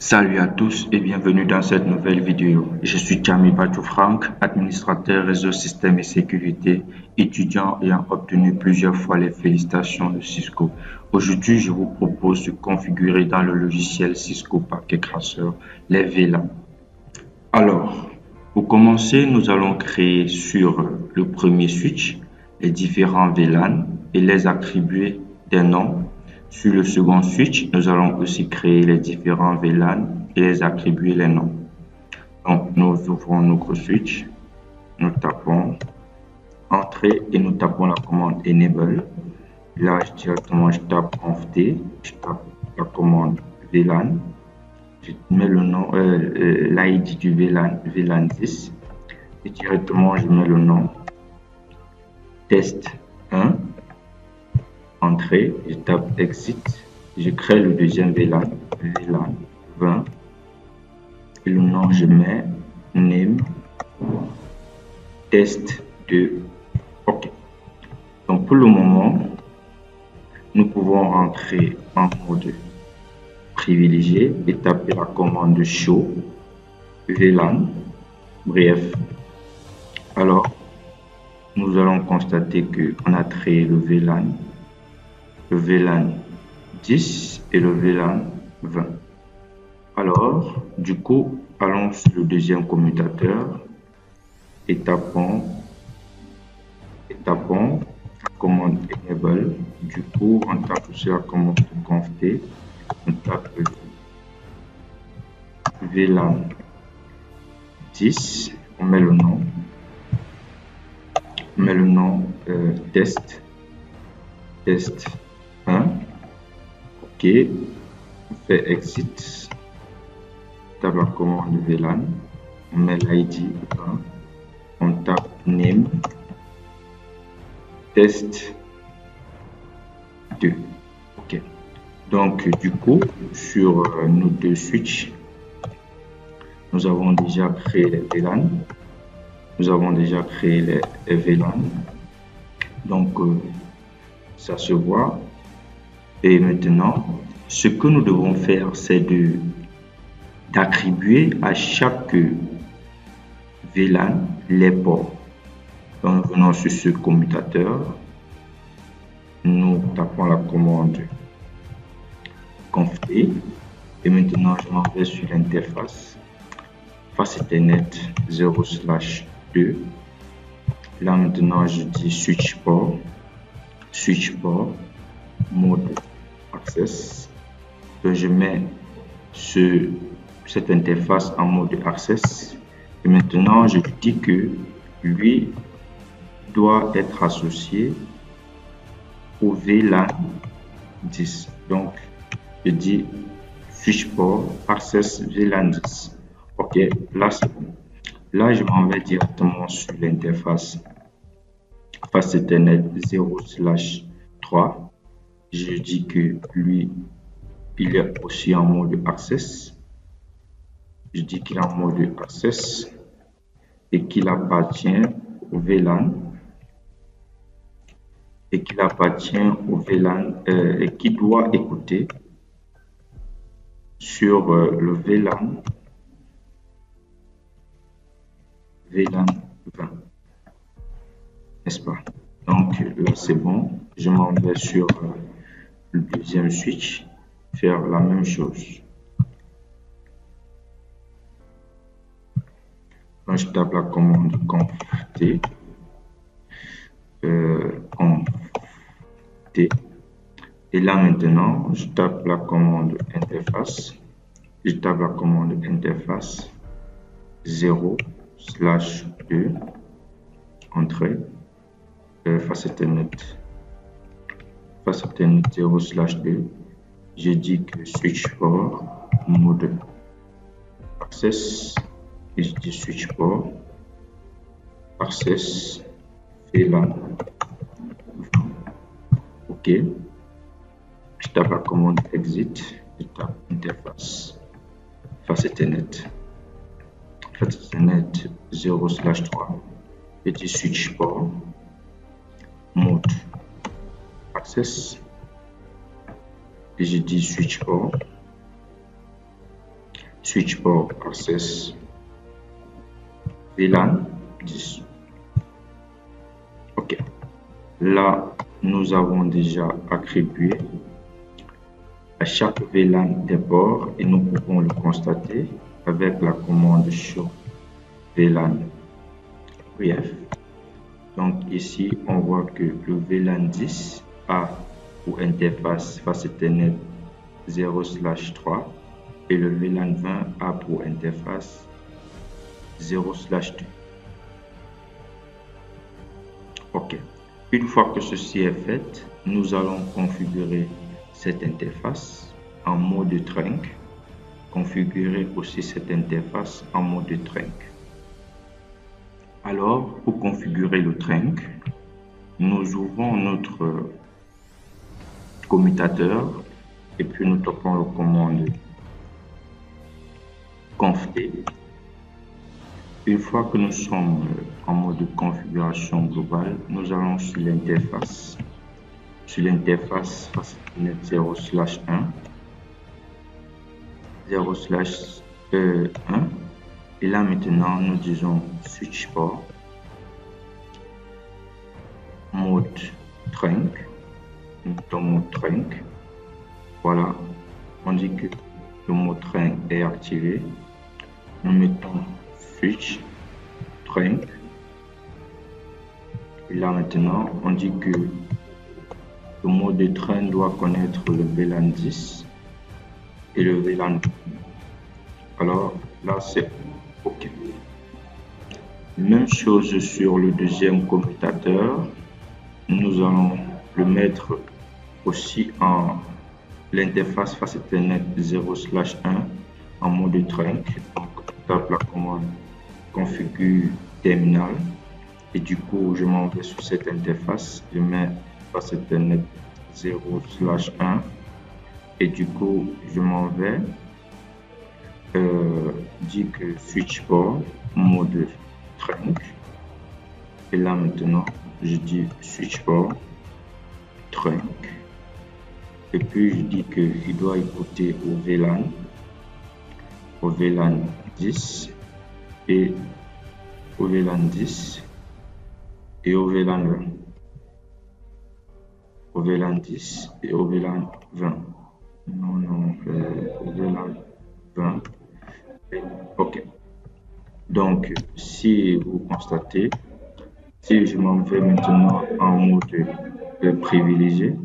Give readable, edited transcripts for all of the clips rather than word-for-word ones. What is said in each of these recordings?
Salut à tous et bienvenue dans cette nouvelle vidéo. Je suis Kami Badou Frank, administrateur réseau système et sécurité, étudiant ayant obtenu plusieurs fois les félicitations de Cisco. Aujourd'hui, je vous propose de configurer dans le logiciel Cisco Packet Crasher les VLAN. Alors, pour commencer, nous allons créer sur le premier switch les différents VLAN et les attribuer des noms. Sur le second switch, nous allons aussi créer les différents VLAN et les attribuer les noms. Donc, nous ouvrons notre switch, nous tapons Entrée et nous tapons la commande Enable. Là, directement, je tape conft, je tape la commande VLAN. Je mets le nom, l'ID du VLAN 10 et directement, je mets le nom test 1. Entrée, je tape exit, je crée le deuxième VLAN 20 et le nom je mets name test 2. Ok. Donc pour le moment, nous pouvons rentrer en mode privilégié et taper la commande show VLAN. Bref, alors nous allons constater que on a créé le VLAN 10 et le VLAN 20. Alors, du coup, allons sur le deuxième commutateur et tapons la commande enable. Du coup, on tape sur la commande conft, on tape VLAN 10, on met le nom, test 1. Ok, on fait exit, tape la commande VLAN, on met l'ID 1, on tape name test 2. Ok, donc du coup sur nos deux switches, nous avons déjà créé les VLAN, donc ça se voit. Et maintenant, ce que nous devons faire, c'est d'attribuer à chaque VLAN les ports. Donc, venons sur ce commutateur, nous tapons la commande conft et maintenant je m'en vais sur l'interface face Ethernet 0/2. Là maintenant je dis switch port mode access. Donc je mets cette interface en mode access et maintenant je dis que lui doit être associé au VLAN 10. Donc je dis switch port access VLAN 10. Ok, là c'est bon. Là je m'en vais directement sur l'interface face Ethernet 0/3. Je dis que lui, il est aussi en mode access. Je dis qu'il est en mode access et qu'il appartient au VLAN et qu'il doit écouter sur le VLAN 20, n'est-ce pas? Donc là c'est bon, je m'en vais sur le deuxième switch, faire la même chose. Quand je tape la commande conft et là maintenant je tape la commande interface, 0/2 entrée face Ethernet 0/2. Je dis que switch port mode access et je dis switch port access VLAN. Ok, je tape la commande exit, je tape interface face Ethernet 0/3 et je dis switch port mode access et je dis switch port switch port access VLAN 10. Ok, là nous avons déjà attribué à chaque VLAN des ports et nous pouvons le constater avec la commande show VLAN brief. Donc ici on voit que le VLAN 10 a pour interface face Ethernet 0/3 et le VLAN 20 a pour interface 0/2. Ok, une fois que ceci est fait, nous allons configurer cette interface en mode trunk, configurer aussi cette interface en mode trunk. Alors, pour configurer le trunk, nous ouvrons notre commutateur et puis nous tapons la commande conft. Une fois que nous sommes en mode configuration globale, nous allons sur l'interface. Sur l'interface face Ethernet 0/1, 0/1, et là maintenant nous disons switch port mode trunk, dans mode trunk. Voilà, on dit que le mode trunk est activé. Nous mettons switch trunk et là maintenant on dit que le mode de train doit connaître le VLAN 10 et le VLAN 2. Alors là c'est OK. Même chose sur le deuxième commutateur. Nous allons le mettre aussi en l'interface face Ethernet 0/1 en mode trunk. Donc je tape la commande configure terminal et du coup je m'en vais sur cette interface, je mets face Ethernet 0/1 et du coup je m'en vais dire que switch port mode trunk et là maintenant je dis switch port trunk et puis je dis que il doit écouter au VLAN 10 et au VLAN 10 et au VLAN 20. Au VLAN 10 et au VLAN 20. Non, au VLAN 20. OK. Donc, si vous constatez, si je m'en vais maintenant en mode privilégié,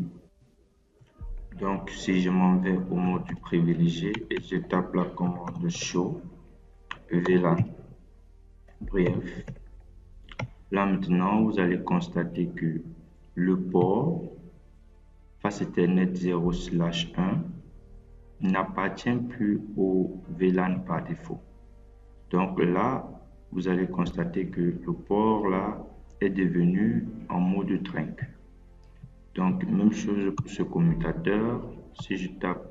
donc si je m'en vais au mode privilégié et je tape la commande show VLAN bref, là maintenant vous allez constater que le port face Ethernet 0/1 n'appartient plus au VLAN par défaut. Donc là, vous allez constater que le port là est devenu en mode trunk. Donc même chose pour ce commutateur. Si je tape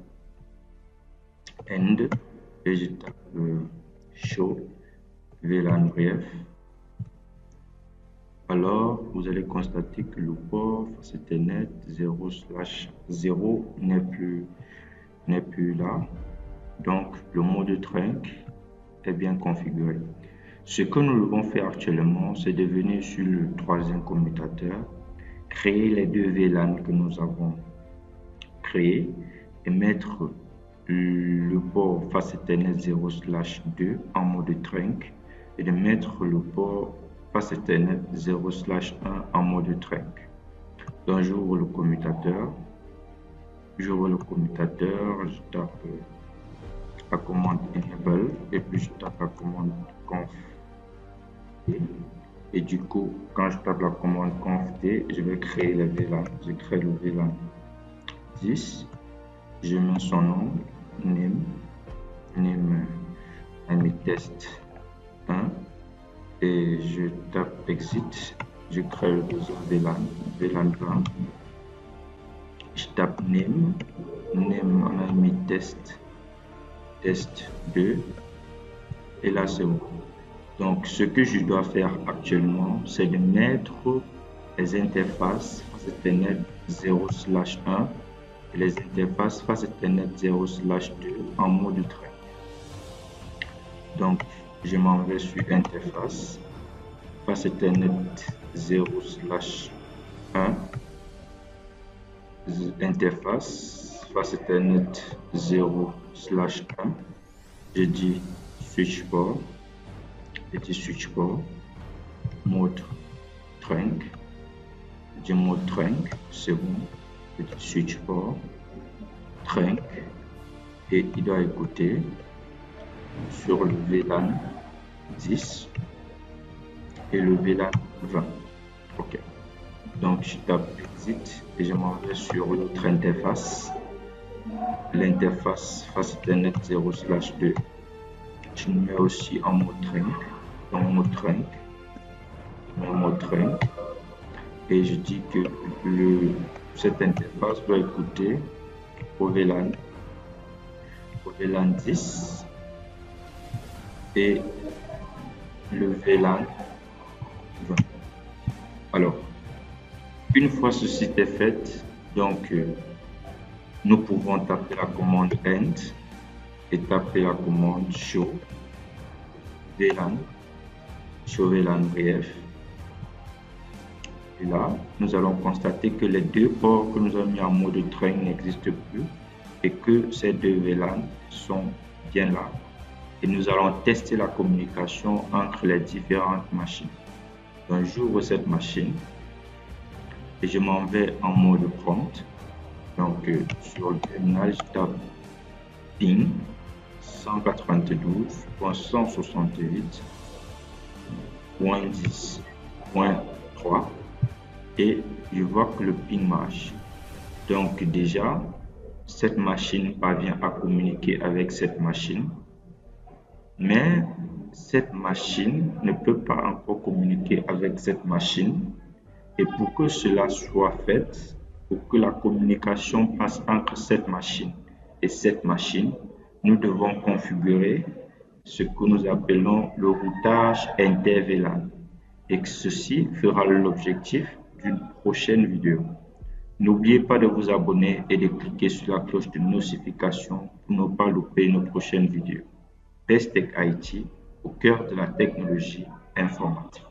end et je tape show VLAN bref, alors vous allez constater que le port face Ethernet 0/0 n'est plus là. Donc le mode trunk est bien configuré. Ce que nous devons faire actuellement, c'est de venir sur le troisième commutateur, créer les deux VLAN que nous avons créés et mettre le port face Ethernet 0/2 en mode trunk et de mettre le port face Ethernet 0/1 en mode trunk. Donc j'ouvre le commutateur, je tape la commande enable et puis je tape la commande conf et du coup quand je tape la commande conf je vais créer le VLAN. Je crée le VLAN 10, je mets son nom, name test 1 et je tape exit. Je crée le deuxième VLAN 20. Je tape name on a mis test 2 et là c'est bon. Donc ce que je dois faire actuellement, c'est de mettre les interfaces face Ethernet 0/1 et les interfaces face Ethernet 0/2 en mode trunk. Donc, je m'en vais sur interface, face Ethernet 0/1, interface, face Ethernet 0/1, je dis switch port, mode trunk, je dis mode trunk, c'est bon, je dis switch port, trunk, et il doit écouter sur le VLAN 10 et le VLAN 20. Ok, donc je tape exit et je m'en vais sur l'autre interface, l'interface face Ethernet 0/2. Je me mets aussi en mode trunk, et je dis que cette interface doit écouter au VLAN 10 et le VLAN 20. Alors, une fois ceci est fait, donc nous pouvons taper la commande end et taper la commande show VLAN brief. Et là, nous allons constater que les deux ports que nous avons mis en mode trunk n'existent plus et que ces deux VLAN sont bien là. Et nous allons tester la communication entre les différentes machines. Donc, j'ouvre cette machine et je m'en vais en mode prompt. Donc, sur le terminal, je tape ping 192.168.10.3 et je vois que le ping marche. Donc déjà, cette machine parvient à communiquer avec cette machine, mais cette machine ne peut pas encore communiquer avec cette machine. Et pour que cela soit fait, pour que la communication passe entre cette machine et cette machine, nous devons configurer ce que nous appelons le routage inter-VLAN. Et que ceci fera l'objectif d'une prochaine vidéo. N'oubliez pas de vous abonner et de cliquer sur la cloche de notification pour ne pas louper nos prochaines vidéos. Best Tech IT, au cœur de la technologie informatique.